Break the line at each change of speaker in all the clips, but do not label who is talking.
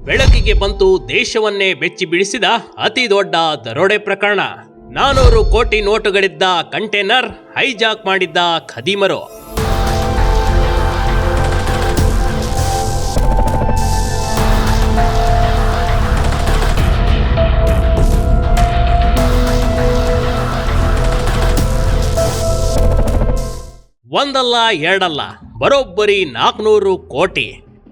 ಬೆಳಕಿಗೆ ಬಂತು ದೇಶವನ್ನೇ ಬೆಚ್ಚಿ ಬೀಳಿಸಿದ ಅತಿ ದೊಡ್ಡ ದರೋಡೆ ಪ್ರಕರಣ. 400 ಕೋಟಿ ನೋಟುಗಳಿದ್ದ ಕಂಟೈನರ್ ಹೈಜಾಕ್ ಮಾಡಿದ್ದ ಖದೀಮರು. ಒಂದಲ್ಲ ಎರಡಲ್ಲ, ಬರೋಬ್ಬರಿ 400 ಕೋಟಿ.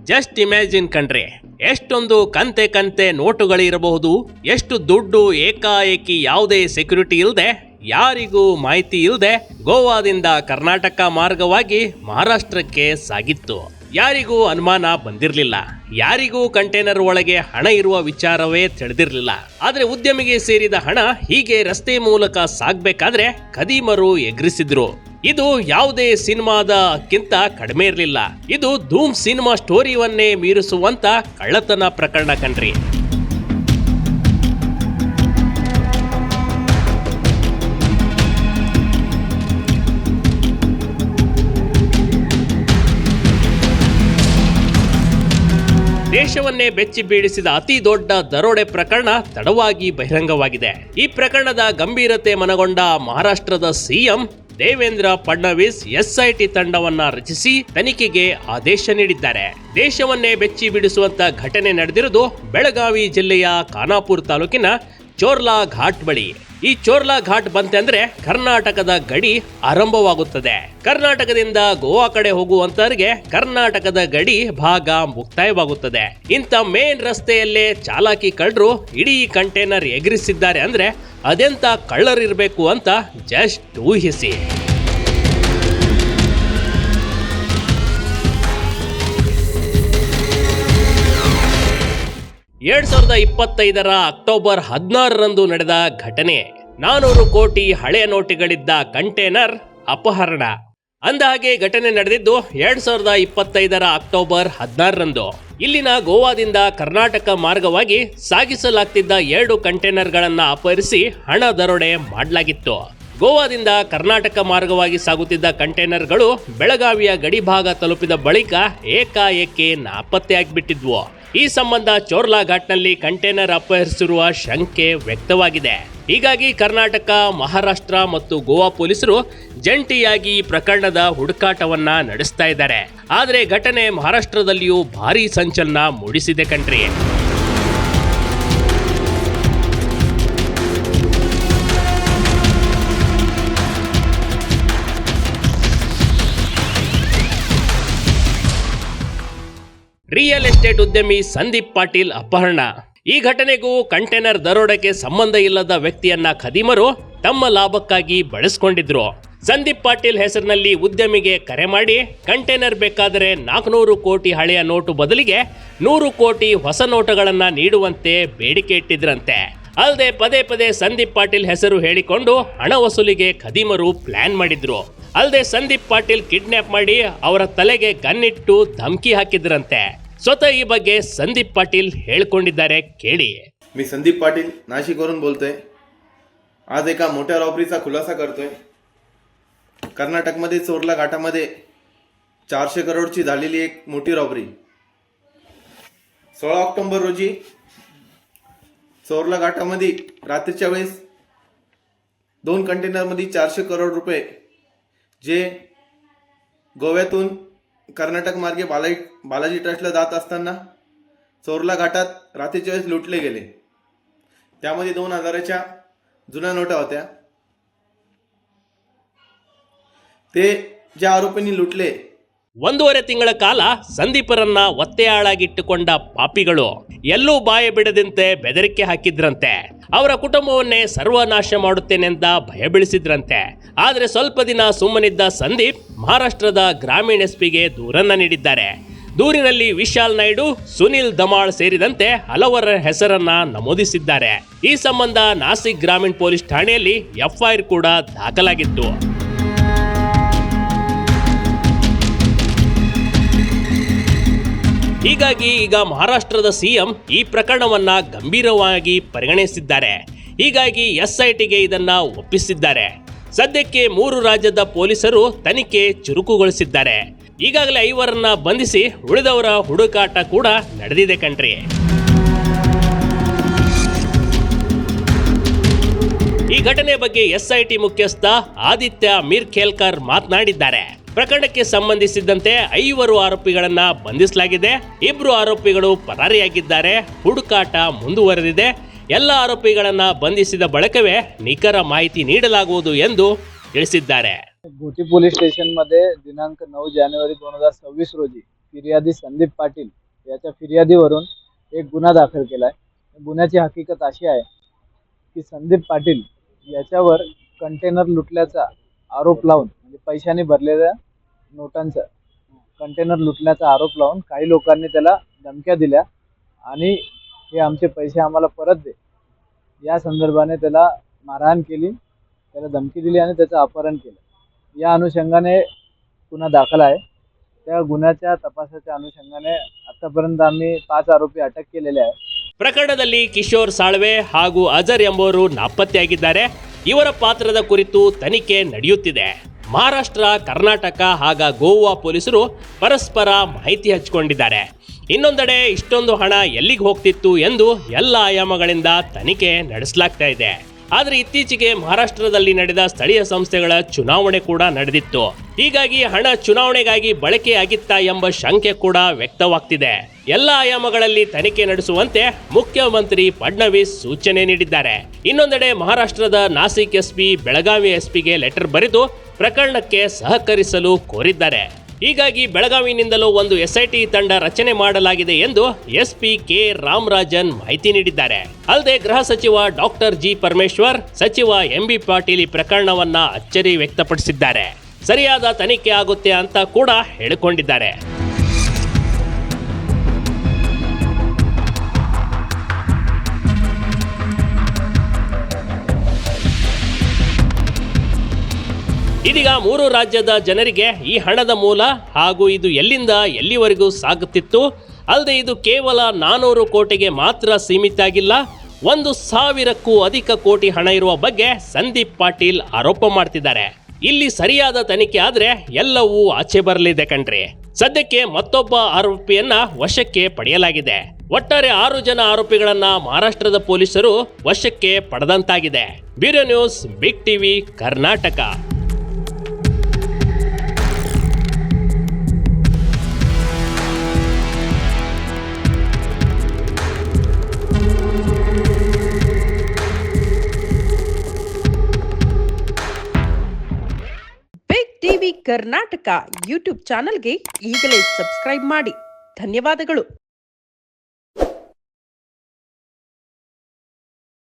ಜಸ್ಟ್ ಇಮ್ಯಾಜಿನ್ ಕಣ್ರಿ, ಎಷ್ಟೊಂದು ಕಂತೆ ನೋಟುಗಳಿರಬಹುದು. ಎಷ್ಟು ದುಡ್ಡು ಏಕಾಏಕಿ ಯಾವುದೇ ಸೆಕ್ಯೂರಿಟಿ ಇಲ್ಲದೆ, ಯಾರಿಗೂ ಮಾಹಿತಿ ಇಲ್ಲದೆ ಗೋವಾದಿಂದ ಕರ್ನಾಟಕ ಮಾರ್ಗವಾಗಿ ಮಹಾರಾಷ್ಟ್ರಕ್ಕೆ ಸಾಗಿತ್ತು. ಯಾರಿಗೂ ಅನುಮಾನ ಬಂದಿರಲಿಲ್ಲ. ಯಾರಿಗೂ ಕಂಟೈನರ್ ಒಳಗೆ ಹಣ ಇರುವ ವಿಚಾರವೇ ತಿಳಿದಿರಲಿಲ್ಲ. ಆದ್ರೆ ಉದ್ಯಮಿಗೆ ಸೇರಿದ ಹಣ ಹೀಗೆ ರಸ್ತೆ ಮೂಲಕ ಸಾಗಬೇಕಾದ್ರೆ ಖದೀಮರು ಎಗರಿಸಿದ್ರು. ಇದು ಯಾವುದೇ ಸಿನಿಮಾದಕ್ಕಿಂತ ಕಡಿಮೆ ಇರಲಿಲ್ಲ. ಇದು ಧೂಮ್ ಸಿನಿಮಾ ಸ್ಟೋರಿವನ್ನೇ ಮೀರಿಸುವಂತ ಕಳ್ಳತನ ಪ್ರಕರಣ ಕಣ್ರಿ. ದೇಶವನ್ನೇ ಬೆಚ್ಚಿ ಬೀಳಿಸಿದ ಅತಿ ದೊಡ್ಡ ದರೋಡೆ ಪ್ರಕರಣ ತಡವಾಗಿ ಬಹಿರಂಗವಾಗಿದೆ. ಈ ಪ್ರಕರಣದ ಗಂಭೀರತೆ ಮನಗೊಂಡ ಮಹಾರಾಷ್ಟ್ರದ ಸಿಎಂ ದೇವೇಂದ್ರ ಫಡ್ನವೀಸ್ ಎಸ್ಐಟಿ ತಂಡವನ್ನ ರಚಿಸಿ ತನಿಖೆಗೆ ಆದೇಶ ನೀಡಿದ್ದಾರೆ. ದೇಶವನ್ನೇ ಬೆಚ್ಚಿ ಬೀಳಿಸುವಂತ ಘಟನೆ ನಡೆದಿರುವುದು ಬೆಳಗಾವಿ ಜಿಲ್ಲೆಯ ಖಾನಾಪುರ ತಾಲೂಕಿನ ಚೋರ್ಲಾ ಘಾಟ್ ಬಳಿ. ಈ ಚೋರ್ಲಾ ಘಾಟ್ ಬಂತೆ ಅಂದ್ರೆ ಕರ್ನಾಟಕದ ಗಡಿ ಆರಂಭವಾಗುತ್ತದೆ. ಕರ್ನಾಟಕದಿಂದ ಗೋವಾ ಕಡೆ ಹೋಗುವಂತವರಿಗೆ ಕರ್ನಾಟಕದ ಗಡಿ ಭಾಗ ಮುಕ್ತಾಯವಾಗುತ್ತದೆ. ಇಂಥ ಮೇನ್ ರಸ್ತೆಯಲ್ಲೇ ಚಾಲಾಕಿ ಕಳ್ಳರು ಇಡೀ ಕಂಟೈನರ್ ಎಗರಿಸಿದ್ದಾರೆ ಅಂದ್ರೆ ಅದೆಂತ ಕಳ್ಳರಿರ್ಬೇಕು ಅಂತ ಜಸ್ಟ್ ಊಹಿಸಿ. 2025 ಅಕ್ಟೋಬರ್ 16ರಂದು ನಡೆದ ಘಟನೆ. 400 ಕೋಟಿ ಹಳೆಯ ನೋಟುಗಳಿದ್ದ ಕಂಟೈನರ್ ಅಪಹರಣ. ಅಂದಹಾಗೆ ಘಟನೆ ನಡೆದಿದ್ದು 2025 ಅಕ್ಟೋಬರ್ 16ರಂದು. ಇಲ್ಲಿನ ಗೋವಾದಿಂದ ಕರ್ನಾಟಕ ಮಾರ್ಗವಾಗಿ ಸಾಗಿಸಲಾಗ್ತಿದ್ದ 2 ಕಂಟೈನರ್ಗಳನ್ನ ಅಪಹರಿಸಿ ಹಣ ದರೋಡೆ ಮಾಡಲಾಗಿತ್ತು. ಗೋವಾದಿಂದ ಕರ್ನಾಟಕ ಮಾರ್ಗವಾಗಿ ಸಾಗುತ್ತಿದ್ದ ಕಂಟೈನರ್ಗಳು ಬೆಳಗಾವಿಯ ಗಡಿ ಭಾಗ ತಲುಪಿದ ಬಳಿಕ ಏಕಾಏಕಿ ನಾಪತ್ತೆಯಾಗಿಬಿಟ್ಟಿದ್ವು. ಈ ಸಂಬಂಧ ಚೋರ್ಲಾ ಘಾಟ್ನಲ್ಲಿ ಕಂಟೈನರ್ ಅಪಹರಿಸಿರುವ ಶಂಕೆ ವ್ಯಕ್ತವಾಗಿದೆ. ಹೀಗಾಗಿ ಕರ್ನಾಟಕ, ಮಹಾರಾಷ್ಟ್ರ ಮತ್ತು ಗೋವಾ ಪೊಲೀಸರು ಜಂಟಿಯಾಗಿ ಈ ಪ್ರಕರಣದ ಹುಡುಕಾಟವನ್ನ ನಡೆಸ್ತಾ ಇದ್ದಾರೆ. ಆದರೆ ಘಟನೆ ಮಹಾರಾಷ್ಟ್ರದಲ್ಲಿಯೂ ಭಾರೀ ಸಂಚಲನ ಮೂಡಿಸಿದೆ ಕಣ್ರಿ. ರಿಯಲ್ ಎಸ್ಟೇಟ್ ಉದ್ಯಮಿ ಸಂದೀಪ್ ಪಾಟೀಲ್ ಅಪಹರಣ. ಈ ಘಟನೆಗೂ ಕಂಟೈನರ್ ದರೋಡೆಗೆ ಸಂಬಂಧ ಇಲ್ಲದ ವ್ಯಕ್ತಿಯನ್ನ ಖದೀಮರು ತಮ್ಮ ಲಾಭಕ್ಕಾಗಿ ಬಳಸಿಕೊಂಡಿದ್ರು. ಸಂದೀಪ್ ಪಾಟೀಲ್ ಹೆಸರಿನಲ್ಲಿ ಉದ್ಯಮಿಗೆ ಕರೆ ಮಾಡಿ ಕಂಟೈನರ್ ಬೇಕಾದರೆ 400 ಕೋಟಿ ಹಳೆಯ ನೋಟು ಬದಲಿಗೆ 100 ಕೋಟಿ ಹೊಸ ನೋಟುಗಳನ್ನ ನೀಡುವಂತೆ ಬೇಡಿಕೆ ಇಟ್ಟಿದ್ರಂತೆ. ಅಲ್ಲದೆ ಪದೇ ಸಂದೀಪ್ ಪಾಟೀಲ್ ಹೆಸರು ಹೇಳಿಕೊಂಡು ಹಣ ವಸೂಲಿಗೆ ಖದೀಮರು ಪ್ಲಾನ್ ಮಾಡಿದ್ರು. ಅಲ್ಲದೆ ಸಂದೀಪ್ ಪಾಟೀಲ್ ಕಿಡ್ನಾಪ್ ಮಾಡಿ ಅವರ ತಲೆಗೆ ಗನ್ ಇಟ್ಟು ಧಮಕಿ ಹಾಕಿದ್ರಂತೆ. स्वतः ಈ ಬಗ್ಗೆ संदीप पाटील ಹೇಳ್ಕೊಂಡಿದ್ದಾರೆ, ಕೇಳಿ.
मी संदीप पाटील नाशिकवरून बोलतोय. आज एका मोठ्या रॉबरीचा खुलासा करतोय. कर्नाटकमध्ये चोरला घाटामध्ये 400 करोडची झालेली एक मोठी रॉबरी. 16 ऑक्टोबर रोजी चोरला घाटामध्ये रात्रीच्या वेळेस 2 कंटेनरमध्ये 400 करोड रुपये जे गोव्यातून कर्नाटक मार्गे बालाजी ट्रस्टला जात असताना चोरला घाटात रात्रीच्या वेळेस लुटले गेले. त्यामध्ये 2000च्या जुन्या नोटा होत्या. ते ज्या आरोपींनी लुटले,
1.5 ತಿಂಗಳ ಕಾಲ ಸಂದೀಪರನ್ನ ಒತ್ತೆಯಾಳಾಗಿಟ್ಟುಕೊಂಡ ಪಾಪಿಗಳು ಎಲ್ಲೂ ಬಾಯ ಬಿಡದಂತೆ ಬೆದರಿಕೆ ಹಾಕಿದ್ರಂತೆ. ಅವರ ಕುಟುಂಬವನ್ನೇ ಸರ್ವನಾಶ ಮಾಡುತ್ತೇನೆಂದ ಭಯ ಬೀಳಿಸಿದ್ರಂತೆ. ಆದರೆ ಸ್ವಲ್ಪ ದಿನ ಸುಮ್ಮನಿದ್ದ ಸಂದೀಪ್ ಮಹಾರಾಷ್ಟ್ರದ ಗ್ರಾಮೀಣ ಎಸ್ಪಿಗೆ ದೂರನ್ನ ನೀಡಿದ್ದಾರೆ. ದೂರಿನಲ್ಲಿ ವಿಶಾಲ್ ನಾಯ್ಡು, ಸುನಿಲ್ ದಮಾಳ್ ಸೇರಿದಂತೆ ಹಲವರ ಹೆಸರನ್ನ ನಮೂದಿಸಿದ್ದಾರೆ. ಈ ಸಂಬಂಧ ನಾಸಿಕ್ ಗ್ರಾಮೀಣ ಪೊಲೀಸ್ ಠಾಣೆಯಲ್ಲಿ ಎಫ್ಐಆರ್ ಕೂಡ ದಾಖಲಾಗಿತ್ತು. ಹೀಗಾಗಿ ಈಗ ಮಹಾರಾಷ್ಟ್ರದ ಸಿಎಂ ಈ ಪ್ರಕರಣವನ್ನ ಗಂಭೀರವಾಗಿ ಪರಿಗಣಿಸಿದ್ದಾರೆ. ಹೀಗಾಗಿ ಎಸ್ಐಟಿಗೆ ಇದನ್ನ ಒಪ್ಪಿಸಿದ್ದಾರೆ. ಸದ್ಯಕ್ಕೆ 3 ರಾಜ್ಯದ ಪೊಲೀಸರು ತನಿಖೆ ಚುರುಕುಗೊಳಿಸಿದ್ದಾರೆ. ಈಗಾಗಲೇ 5ರನ್ನ ಬಂಧಿಸಿ ಉಳಿದವರ ಹುಡುಕಾಟ ಕೂಡ ನಡೆದಿದೆ ಕಣ್ರಿ. ಈ ಘಟನೆ ಬಗ್ಗೆ ಎಸ್ಐಟಿ ಮುಖ್ಯಸ್ಥ ಆದಿತ್ಯ ಮೀರ್ಖೇಲ್ಕರ್ ಮಾತನಾಡಿದ್ದಾರೆ. ಪ್ರಕರಣಕ್ಕೆ ಸಂಬಂಧಿಸಿದಂತೆ 5 ಆರೋಪಿಗಳನ್ನ ಬಂಧಿಸಲಾಗಿದೆ. 2 ಆರೋಪಿಗಳು ಪರಾರಿಯಾಗಿದ್ದಾರೆ. ಹುಡುಕಾಟ ಮುಂದುವರೆದಿದೆ. ಎಲ್ಲ ಆರೋಪಿಗಳನ್ನ ಬಂಧಿಸಿದ ಬಳಿಕವೇ ನಿಖರ ಮಾಹಿತಿ ನೀಡಲಾಗುವುದು ಎಂದು ತಿಳಿಸಿದ್ದಾರೆ.
घोटी पोलीस स्टेशन मध्ये दिनांक 9 जानेवारी 2026 रोजी फिर्यादी संदीप पाटील याच्या फिर्यादीवरून एक गुन्हा दाखल केला आहे. गुन्ह्याची हकीकत अशी आहे की संदीप पाटील याच्यावर कंटेनर लुटल्याचा आरोप लावून म्हणजे पैशाने भरलेल्या नोटांचा कंटेनर लुटल्याचा आरोप लावून काही लोकांनी त्याला धमक्या दिल्या आणि हे आमचे पैसे आम्हाला परत दे या संदर्भाने त्याला मारहाण केली, त्याला धमकी दिली आणि त्याचं अपहरण केलं. या अनुषंगाने गुन्हा दाखल आहे. त्या गुन्ह्याच्या तपासाच्या अनुषंगाने आतापर्यंत आम्ही 5 आरोपी अटक केलेले आहेत.
ಪ್ರಕರಣದಲ್ಲಿ ಕಿಶೋರ್ ಸಾಳ್ವೆ ಹಾಗೂ ಅಜರ್ ಎಂಬುವರು ನಾಪತ್ತೆಯಾಗಿದ್ದಾರೆ. ಇವರ ಪಾತ್ರದ ಕುರಿತು ತನಿಖೆ ನಡೆಯುತ್ತಿದೆ. ಮಹಾರಾಷ್ಟ್ರ, ಕರ್ನಾಟಕ ಹಾಗೂ ಗೋವಾ ಪೊಲೀಸರು ಪರಸ್ಪರ ಮಾಹಿತಿ ಹಂಚಿಕೊಂಡಿದ್ದಾರೆ. ಇನ್ನೊಂದೆಡೆ ಇಷ್ಟೊಂದು ಹಣ ಎಲ್ಲಿಗೆ ಹೋಗ್ತಿತ್ತು ಎಂದು ಎಲ್ಲ ಆಯಾಮಗಳಿಂದ ತನಿಖೆ ನಡೆಸಲಾಗ್ತಾ ಇದೆ. ಆದರೆ ಇತ್ತೀಚೆಗೆ ಮಹಾರಾಷ್ಟ್ರದಲ್ಲಿ ನಡೆದ ಸ್ಥಳೀಯ ಸಂಸ್ಥೆಗಳ ಚುನಾವಣೆ ಕೂಡ ನಡೆದಿತ್ತು. ಹೀಗಾಗಿ ಹಣ ಚುನಾವಣೆಗಾಗಿ ಬಳಕೆಯಾಗಿತ್ತಾ ಎಂಬ ಶಂಕೆ ಕೂಡ ವ್ಯಕ್ತವಾಗ್ತಿದೆ. ಎಲ್ಲ ಆಯಾಮಗಳಲ್ಲಿ ತನಿಖೆ ನಡೆಸುವಂತೆ ಮುಖ್ಯಮಂತ್ರಿ ಫಡ್ನವೀಸ್ ಸೂಚನೆ ನೀಡಿದ್ದಾರೆ. ಇನ್ನೊಂದೆಡೆ ಮಹಾರಾಷ್ಟ್ರದ ನಾಸಿಕ್ ಎಸ್ಪಿ ಬೆಳಗಾವಿ ಎಸ್ಪಿಗೆ ಲೆಟರ್ ಬರೆದು ಪ್ರಕರಣಕ್ಕೆ ಸಹಕರಿಸಲು ಕೋರಿದ್ದಾರೆ. ಹೀಗಾಗಿ ಬೆಳಗಾವಿನಿಂದಲೂ ಒಂದು ಎಸ್ಐಟಿ ತಂಡ ರಚನೆ ಮಾಡಲಾಗಿದೆ ಎಂದು ಎಸ್ಪಿ ಕೆ ರಾಮರಾಜನ್ ಮಾಹಿತಿ ನೀಡಿದ್ದಾರೆ. ಅಲ್ಲದೆ ಗೃಹ ಸಚಿವ ಡಾಕ್ಟರ್ ಜಿ ಪರಮೇಶ್ವರ್, ಸಚಿವ ಎಂಬಿ ಪಾಟೀಲ್ ಈ ಪ್ರಕರಣವನ್ನ ಅಚ್ಚರಿ ವ್ಯಕ್ತಪಡಿಸಿದ್ದಾರೆ. ಸರಿಯಾದ ತನಿಖೆ ಆಗುತ್ತೆ ಅಂತ ಕೂಡ ಹೇಳಿಕೊಂಡಿದ್ದಾರೆ. ಇದೀಗ 3 ರಾಜ್ಯದ ಜನರಿಗೆ ಈ ಹಣದ ಮೂಲ ಹಾಗೂ ಇದು ಎಲ್ಲಿಂದ ಎಲ್ಲಿವರೆಗೂ ಸಾಗುತ್ತಿತ್ತು, ಅಲ್ಲದೆ ಇದು ಕೇವಲ 400 ಕೋಟಿಗೆ ಮಾತ್ರ ಸೀಮಿತ ಆಗಿಲ್ಲ, 1,000ಕ್ಕೂ ಅಧಿಕ ಕೋಟಿ ಹಣ ಇರುವ ಬಗ್ಗೆ ಸಂದೀಪ್ ಪಾಟೀಲ್ ಆರೋಪ ಮಾಡ್ತಿದ್ದಾರೆ. ಇಲ್ಲಿ ಸರಿಯಾದ ತನಿಖೆ ಆದ್ರೆ ಎಲ್ಲವೂ ಆಚೆ ಬರಲಿದೆ ಕಣ್ರಿ. ಸದ್ಯಕ್ಕೆ ಮತ್ತೊಬ್ಬ ಆರೋಪಿಯನ್ನ ವಶಕ್ಕೆ ಪಡೆಯಲಾಗಿದೆ. ಒಟ್ಟಾರೆ 6 ಜನ ಆರೋಪಿಗಳನ್ನ ಮಹಾರಾಷ್ಟ್ರದ ಪೊಲೀಸರು ವಶಕ್ಕೆ ಪಡೆದಂತಾಗಿದೆ. Bureau news, big TV, Karnataka.
Big TV Karnataka YouTube ಚಾನಲ್ಗೆ ಈಗಲೇ ಸಬ್ಸ್ಕ್ರೈಬ್ ಮಾಡಿ. ಧನ್ಯವಾದಗಳು.